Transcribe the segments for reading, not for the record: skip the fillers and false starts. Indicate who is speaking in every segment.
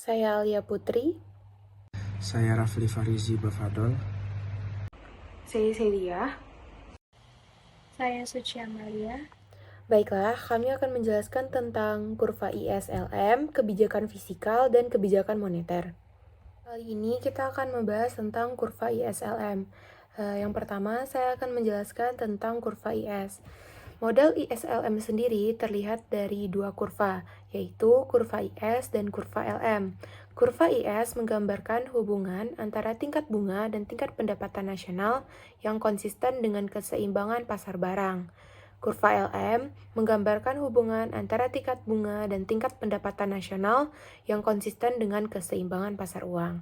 Speaker 1: Saya Alia Putri.
Speaker 2: Saya Rafli Farizi Bafadol.
Speaker 1: Saya Celia.
Speaker 3: Saya Suci Amalia.
Speaker 1: Baiklah, kami akan menjelaskan tentang kurva ISLM, kebijakan fisikal, dan kebijakan moneter. Kali ini kita akan membahas tentang kurva ISLM. Yang pertama, saya akan menjelaskan tentang kurva IS. Model ISLM sendiri terlihat dari dua kurva, yaitu kurva IS dan kurva LM. Kurva IS menggambarkan hubungan antara tingkat bunga dan tingkat pendapatan nasional yang konsisten dengan keseimbangan pasar barang. Kurva LM menggambarkan hubungan antara tingkat bunga dan tingkat pendapatan nasional yang konsisten dengan keseimbangan pasar uang.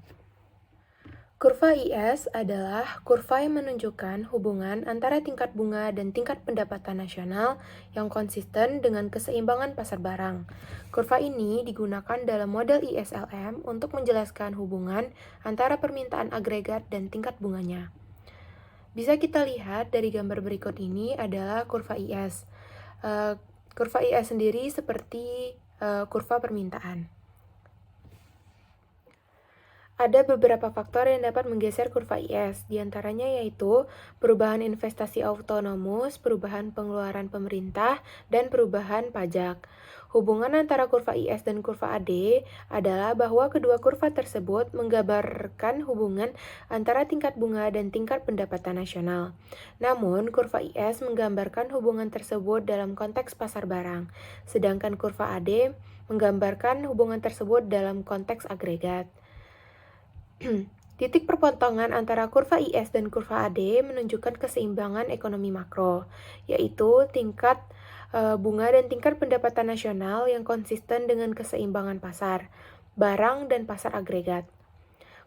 Speaker 1: Kurva IS adalah kurva yang menunjukkan hubungan antara tingkat bunga dan tingkat pendapatan nasional yang konsisten dengan keseimbangan pasar barang. Kurva ini digunakan dalam model ISLM untuk menjelaskan hubungan antara permintaan agregat dan tingkat bunganya. Bisa kita lihat dari gambar berikut ini adalah kurva IS. Kurva IS sendiri seperti kurva permintaan. Ada beberapa faktor yang dapat menggeser kurva IS, diantaranya yaitu perubahan investasi autonomus, perubahan pengeluaran pemerintah, dan perubahan pajak. Hubungan antara kurva IS dan kurva AD adalah bahwa kedua kurva tersebut menggambarkan hubungan antara tingkat bunga dan tingkat pendapatan nasional. Namun, kurva IS menggambarkan hubungan tersebut dalam konteks pasar barang, sedangkan kurva AD menggambarkan hubungan tersebut dalam konteks agregat. Titik perpotongan antara kurva IS dan kurva AD menunjukkan keseimbangan ekonomi makro, yaitu tingkat bunga dan tingkat pendapatan nasional yang konsisten dengan keseimbangan pasar, barang dan pasar agregat.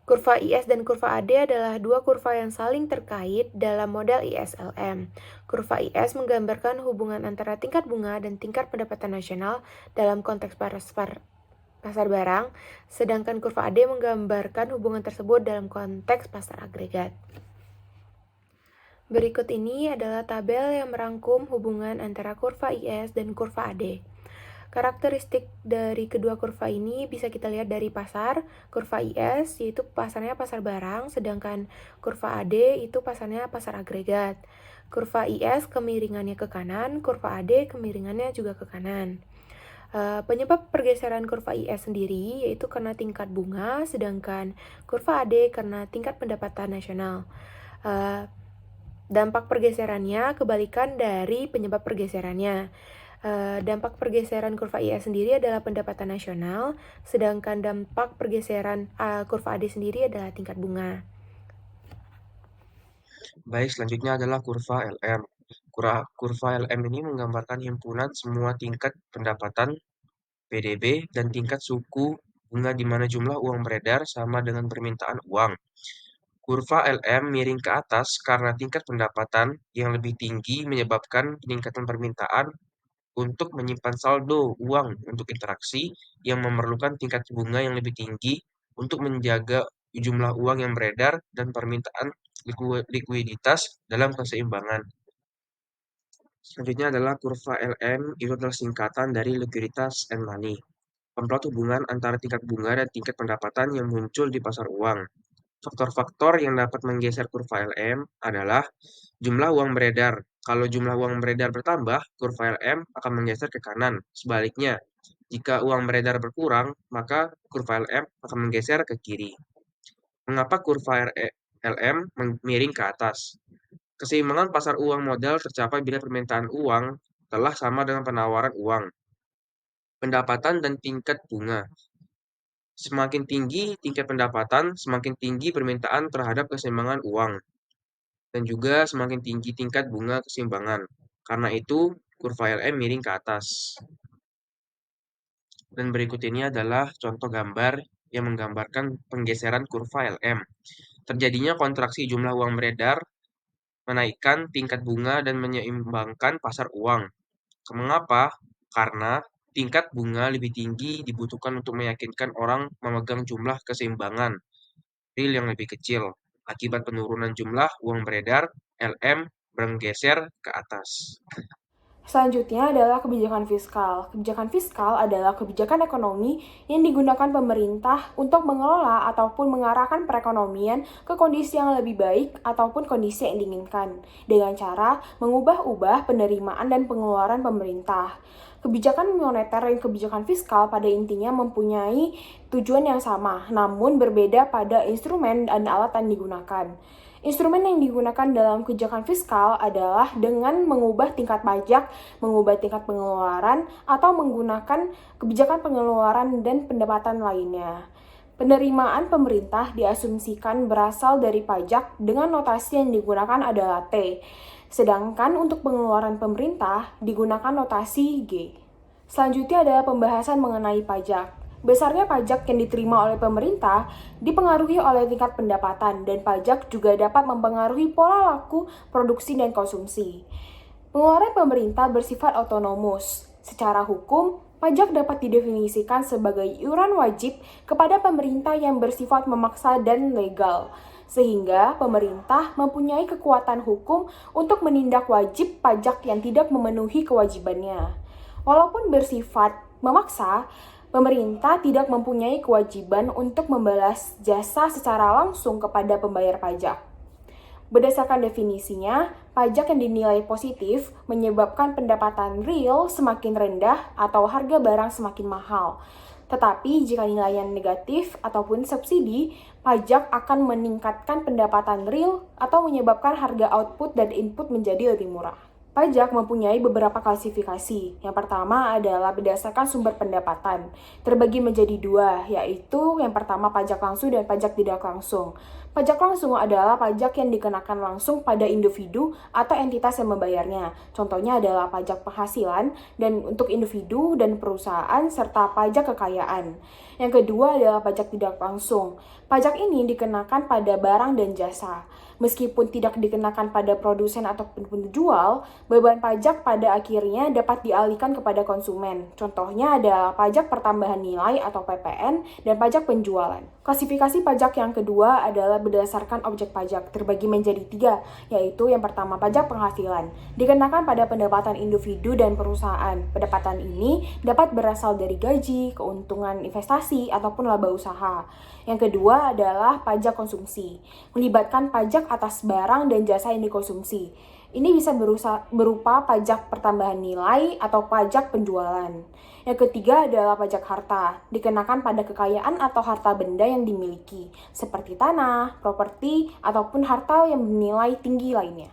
Speaker 1: Kurva IS dan kurva AD adalah dua kurva yang saling terkait dalam model ISLM. Kurva IS menggambarkan hubungan antara tingkat bunga dan tingkat pendapatan nasional dalam konteks pasar barang, sedangkan kurva AD menggambarkan hubungan tersebut dalam konteks pasar agregat. Berikut ini adalah tabel yang merangkum hubungan antara kurva IS dan kurva AD. Karakteristik dari kedua kurva ini bisa kita lihat dari pasar. Kurva IS yaitu pasarnya pasar barang, sedangkan kurva AD itu pasarnya pasar agregat. Kurva IS kemiringannya ke kanan, kurva AD kemiringannya juga ke kanan. Penyebab pergeseran kurva IS sendiri yaitu karena tingkat bunga, sedangkan kurva AD karena tingkat pendapatan nasional. Dampak pergeserannya kebalikan dari penyebab pergeserannya. Dampak pergeseran kurva IS sendiri adalah pendapatan nasional, sedangkan dampak pergeseran kurva AD sendiri adalah tingkat bunga.
Speaker 2: Baik, selanjutnya adalah kurva LM. Kurva LM ini menggambarkan himpunan semua tingkat pendapatan PDB dan tingkat suku bunga di mana jumlah uang beredar sama dengan permintaan uang. Kurva LM miring ke atas karena tingkat pendapatan yang lebih tinggi menyebabkan peningkatan permintaan untuk menyimpan saldo uang untuk interaksi yang memerlukan tingkat bunga yang lebih tinggi untuk menjaga jumlah uang yang beredar dan permintaan likuiditas dalam keseimbangan. Selanjutnya adalah kurva LM, itu adalah singkatan dari liquiditas and money. Pemplot hubungan antara tingkat bunga dan tingkat pendapatan yang muncul di pasar uang. Faktor-faktor yang dapat menggeser kurva LM adalah jumlah uang beredar. Kalau jumlah uang beredar bertambah, kurva LM akan menggeser ke kanan. Sebaliknya, jika uang beredar berkurang, maka kurva LM akan menggeser ke kiri. Mengapa kurva LM miring ke atas? Keseimbangan pasar uang modal tercapai bila permintaan uang telah sama dengan penawaran uang, pendapatan, dan tingkat bunga. Semakin tinggi tingkat pendapatan, semakin tinggi permintaan terhadap keseimbangan uang, dan juga semakin tinggi tingkat bunga keseimbangan. Karena itu, kurva LM miring ke atas. Dan berikut ini adalah contoh gambar yang menggambarkan penggeseran kurva LM. Terjadinya kontraksi jumlah uang beredar, menaikkan tingkat bunga dan menyeimbangkan pasar uang. Mengapa? Karena tingkat bunga lebih tinggi dibutuhkan untuk meyakinkan orang memegang jumlah keseimbangan real yang lebih kecil. Akibat penurunan jumlah uang beredar, LM bergeser ke atas.
Speaker 1: Selanjutnya adalah kebijakan fiskal. Kebijakan fiskal adalah kebijakan ekonomi yang digunakan pemerintah untuk mengelola ataupun mengarahkan perekonomian ke kondisi yang lebih baik ataupun kondisi yang diinginkan dengan cara mengubah-ubah penerimaan dan pengeluaran pemerintah. Kebijakan moneter dan kebijakan fiskal pada intinya mempunyai tujuan yang sama, namun berbeda pada instrumen dan alat yang digunakan. Instrumen yang digunakan dalam kebijakan fiskal adalah dengan mengubah tingkat pajak, mengubah tingkat pengeluaran, atau menggunakan kebijakan pengeluaran dan pendapatan lainnya. Penerimaan pemerintah diasumsikan berasal dari pajak dengan notasi yang digunakan adalah T, sedangkan untuk pengeluaran pemerintah digunakan notasi G. Selanjutnya adalah pembahasan mengenai pajak. Besarnya pajak yang diterima oleh pemerintah dipengaruhi oleh tingkat pendapatan, dan pajak juga dapat mempengaruhi pola laku, produksi, dan konsumsi. Pengeluaran pemerintah bersifat otonomus. Secara hukum, pajak dapat didefinisikan sebagai iuran wajib kepada pemerintah yang bersifat memaksa dan legal, sehingga pemerintah mempunyai kekuatan hukum untuk menindak wajib pajak yang tidak memenuhi kewajibannya. Walaupun bersifat memaksa, pemerintah tidak mempunyai kewajiban untuk membalas jasa secara langsung kepada pembayar pajak. Berdasarkan definisinya, pajak yang dinilai positif menyebabkan pendapatan real semakin rendah atau harga barang semakin mahal. Tetapi jika nilainya negatif ataupun subsidi, pajak akan meningkatkan pendapatan real atau menyebabkan harga output dan input menjadi lebih murah. Pajak mempunyai beberapa klasifikasi. Yang pertama adalah berdasarkan sumber pendapatan. Terbagi menjadi dua, yaitu yang pertama pajak langsung dan pajak tidak langsung. Pajak langsung adalah pajak yang dikenakan langsung pada individu atau entitas yang membayarnya. Contohnya adalah pajak penghasilan dan untuk individu dan perusahaan serta pajak kekayaan. Yang kedua adalah pajak tidak langsung. Pajak ini dikenakan pada barang dan jasa. Meskipun tidak dikenakan pada produsen ataupun penjual, beban pajak pada akhirnya dapat dialihkan kepada konsumen. Contohnya adalah pajak pertambahan nilai atau PPN dan pajak penjualan. Klasifikasi pajak yang kedua adalah berdasarkan objek pajak, terbagi menjadi tiga, yaitu yang pertama pajak penghasilan, dikenakan pada pendapatan individu dan perusahaan. Pendapatan ini dapat berasal dari gaji, keuntungan investasi, ataupun laba usaha. Yang kedua adalah pajak konsumsi, melibatkan pajak atas barang dan jasa yang dikonsumsi. Ini bisa berupa pajak pertambahan nilai atau pajak penjualan. Yang ketiga adalah pajak harta, dikenakan pada kekayaan atau harta benda yang dimiliki, seperti tanah, properti, ataupun harta yang bernilai tinggi lainnya.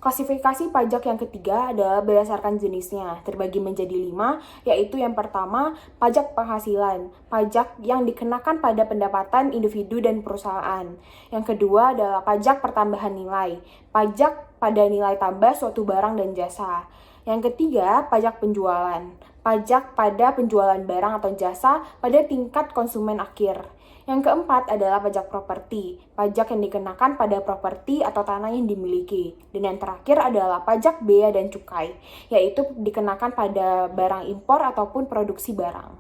Speaker 1: Klasifikasi pajak yang ketiga adalah berdasarkan jenisnya, terbagi menjadi 5, yaitu yang pertama, pajak penghasilan, pajak yang dikenakan pada pendapatan individu dan perusahaan. Yang kedua adalah pajak pertambahan nilai, pajak pada nilai tambah suatu barang dan jasa. Yang ketiga, pajak penjualan, pajak pada penjualan barang atau jasa pada tingkat konsumen akhir. Yang keempat adalah pajak properti, pajak yang dikenakan pada properti atau tanah yang dimiliki. Dan yang terakhir adalah pajak bea dan cukai, yaitu dikenakan pada barang impor ataupun produksi barang.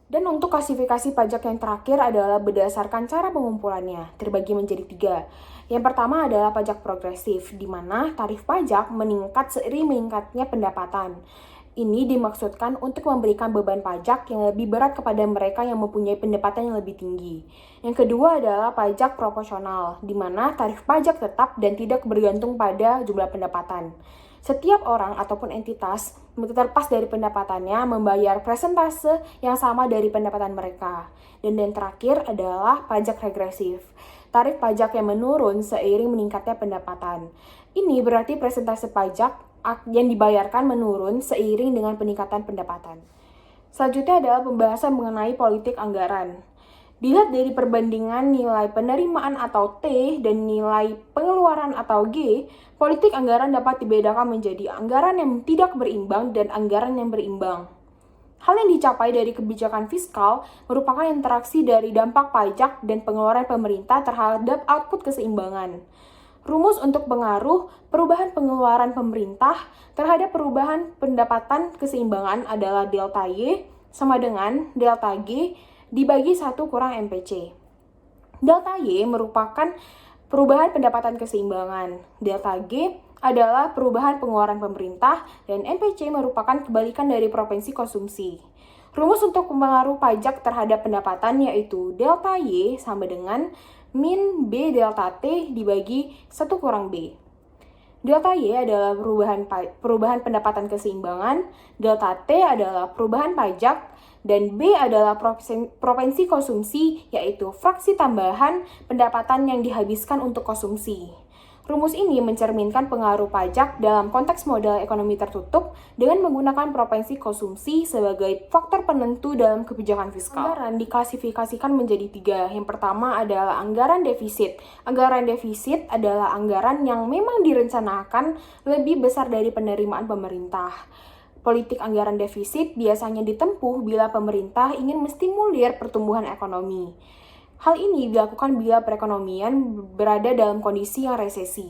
Speaker 1: Dan untuk klasifikasi pajak yang terakhir adalah berdasarkan cara pengumpulannya, terbagi menjadi 3. Yang pertama adalah pajak progresif, di mana tarif pajak meningkat seiring meningkatnya pendapatan. Ini dimaksudkan untuk memberikan beban pajak yang lebih berat kepada mereka yang mempunyai pendapatan yang lebih tinggi. Yang kedua adalah pajak proporsional, di mana tarif pajak tetap dan tidak bergantung pada jumlah pendapatan. Setiap orang ataupun entitas, terlepas dari pendapatannya, membayar persentase yang sama dari pendapatan mereka. Dan yang terakhir adalah pajak regresif, tarif pajak yang menurun seiring meningkatnya pendapatan. Ini berarti persentase pajak yang dibayarkan menurun seiring dengan peningkatan pendapatan. Selanjutnya adalah pembahasan mengenai politik anggaran. Dilihat dari perbandingan nilai penerimaan atau T dan nilai pengeluaran atau G, politik anggaran dapat dibedakan menjadi anggaran yang tidak berimbang dan anggaran yang berimbang. Hal yang dicapai dari kebijakan fiskal merupakan interaksi dari dampak pajak dan pengeluaran pemerintah terhadap output keseimbangan. Rumus untuk pengaruh perubahan pengeluaran pemerintah terhadap perubahan pendapatan keseimbangan adalah delta Y sama dengan delta G dibagi 1 kurang MPC. Delta Y merupakan perubahan pendapatan keseimbangan. Delta G adalah perubahan pengeluaran pemerintah dan NPC merupakan kebalikan dari propensi konsumsi. Rumus untuk pengaruh pajak terhadap pendapatan yaitu delta Y sama dengan min B delta T dibagi 1 kurang B. Delta Y adalah perubahan pendapatan keseimbangan, delta T adalah perubahan pajak, dan B adalah propensi konsumsi, yaitu fraksi tambahan pendapatan yang dihabiskan untuk konsumsi. Rumus ini mencerminkan pengaruh pajak dalam konteks model ekonomi tertutup dengan menggunakan propensi konsumsi sebagai faktor penentu dalam kebijakan fiskal. Anggaran diklasifikasikan menjadi 3. Yang pertama adalah anggaran defisit. Anggaran defisit adalah anggaran yang memang direncanakan lebih besar dari penerimaan pemerintah. Politik anggaran defisit biasanya ditempuh bila pemerintah ingin menstimulir pertumbuhan ekonomi. Hal ini dilakukan bila perekonomian berada dalam kondisi yang resesi.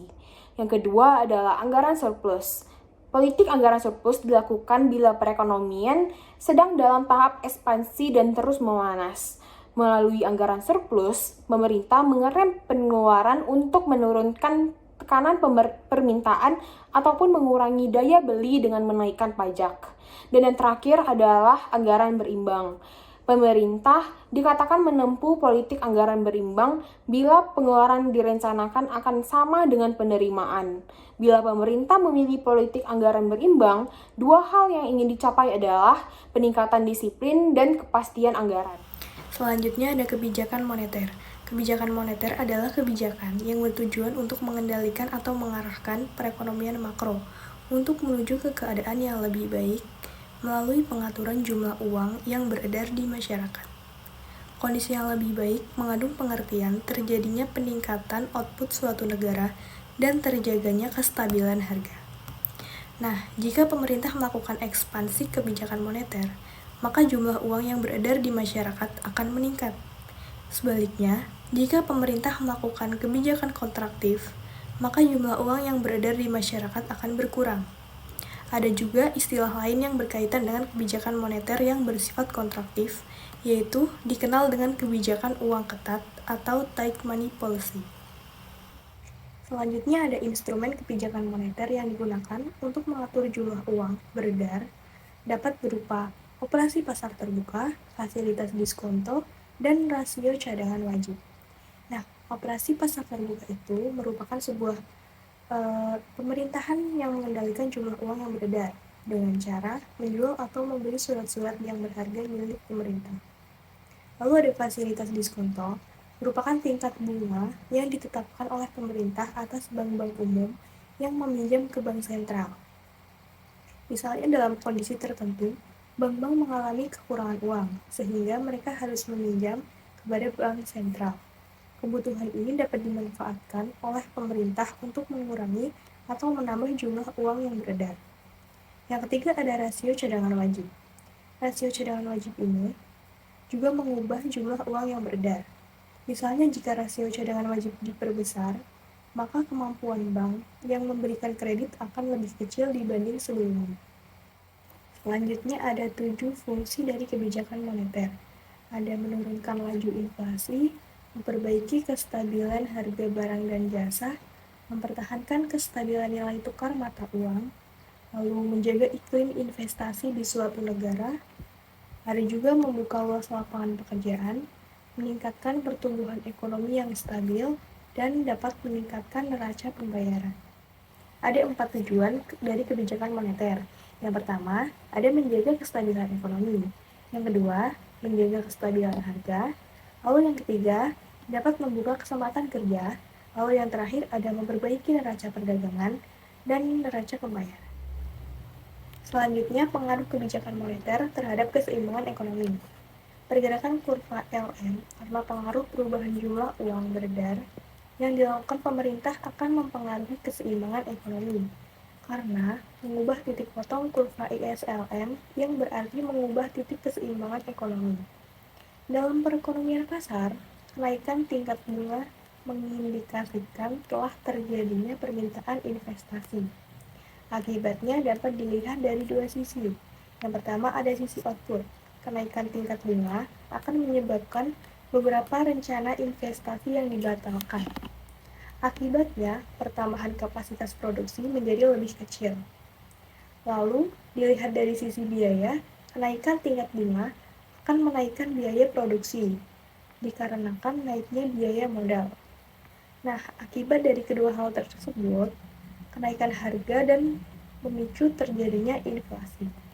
Speaker 1: Yang kedua adalah anggaran surplus. Politik anggaran surplus dilakukan bila perekonomian sedang dalam tahap ekspansi dan terus memanas. Melalui anggaran surplus, pemerintah mengerem pengeluaran untuk menurunkan tekanan permintaan ataupun mengurangi daya beli dengan menaikkan pajak. Dan yang terakhir adalah anggaran berimbang. Pemerintah dikatakan menempuh politik anggaran berimbang bila pengeluaran direncanakan akan sama dengan penerimaan. Bila pemerintah memilih politik anggaran berimbang, 2 hal yang ingin dicapai adalah peningkatan disiplin dan kepastian anggaran.
Speaker 3: Selanjutnya ada kebijakan moneter. Kebijakan moneter adalah kebijakan yang bertujuan untuk mengendalikan atau mengarahkan perekonomian makro untuk menuju ke keadaan yang lebih baik melalui pengaturan jumlah uang yang beredar di masyarakat. Kondisi yang lebih baik mengandung pengertian terjadinya peningkatan output suatu negara dan terjaganya kestabilan harga. Nah, jika pemerintah melakukan ekspansi kebijakan moneter, maka jumlah uang yang beredar di masyarakat akan meningkat. Sebaliknya, jika pemerintah melakukan kebijakan kontraktif, maka jumlah uang yang beredar di masyarakat akan berkurang. Ada juga istilah lain yang berkaitan dengan kebijakan moneter yang bersifat kontraktif, yaitu dikenal dengan kebijakan uang ketat atau tight money policy. Selanjutnya ada instrumen kebijakan moneter yang digunakan untuk mengatur jumlah uang beredar, dapat berupa operasi pasar terbuka, fasilitas diskonto, dan rasio cadangan wajib. Nah, operasi pasar terbuka itu merupakan sebuah pemerintahan yang mengendalikan jumlah uang yang beredar dengan cara menjual atau membeli surat-surat yang berharga milik pemerintah. Lalu ada fasilitas diskonto, merupakan tingkat bunga yang ditetapkan oleh pemerintah atas bank-bank umum yang meminjam ke bank sentral. Misalnya dalam kondisi tertentu, bank-bank mengalami kekurangan uang, sehingga mereka harus meminjam kepada bank sentral. Kebutuhan ini dapat dimanfaatkan oleh pemerintah untuk mengurangi atau menambah jumlah uang yang beredar. Yang ketiga ada rasio cadangan wajib. Rasio cadangan wajib ini juga mengubah jumlah uang yang beredar. Misalnya jika rasio cadangan wajib diperbesar, maka kemampuan bank yang memberikan kredit akan lebih kecil dibanding sebelumnya. Selanjutnya ada 7 fungsi dari kebijakan moneter. Ada menurunkan laju inflasi, memperbaiki kestabilan harga barang dan jasa, mempertahankan kestabilan nilai tukar mata uang, lalu menjaga iklim investasi di suatu negara, ada juga membuka luas lapangan pekerjaan, meningkatkan pertumbuhan ekonomi yang stabil, dan dapat meningkatkan neraca pembayaran. Ada 4 tujuan dari kebijakan moneter. Yang pertama, ada menjaga kestabilan ekonomi. Yang kedua, menjaga kestabilan harga. Lalu yang ketiga, dapat membuka kesempatan kerja. Lalu yang terakhir ada memperbaiki neraca perdagangan dan neraca pembayaran. Selanjutnya, pengaruh kebijakan moneter terhadap keseimbangan ekonomi. Pergerakan kurva LM karena pengaruh perubahan jumlah uang beredar yang dilakukan pemerintah akan mempengaruhi keseimbangan ekonomi karena mengubah titik potong kurva ISLM yang berarti mengubah titik keseimbangan ekonomi. Dalam perekonomian pasar, kenaikan tingkat bunga mengindikasikan telah terjadinya permintaan investasi. Akibatnya dapat dilihat dari 2 sisi. Yang pertama ada sisi output. Kenaikan tingkat bunga akan menyebabkan beberapa rencana investasi yang dibatalkan. Akibatnya, pertambahan kapasitas produksi menjadi lebih kecil. Lalu, dilihat dari sisi biaya, kenaikan tingkat bunga akan menaikkan biaya produksi, dikarenakan naiknya biaya modal. Nah, akibat dari kedua hal tersebut, kenaikan harga dan memicu terjadinya inflasi.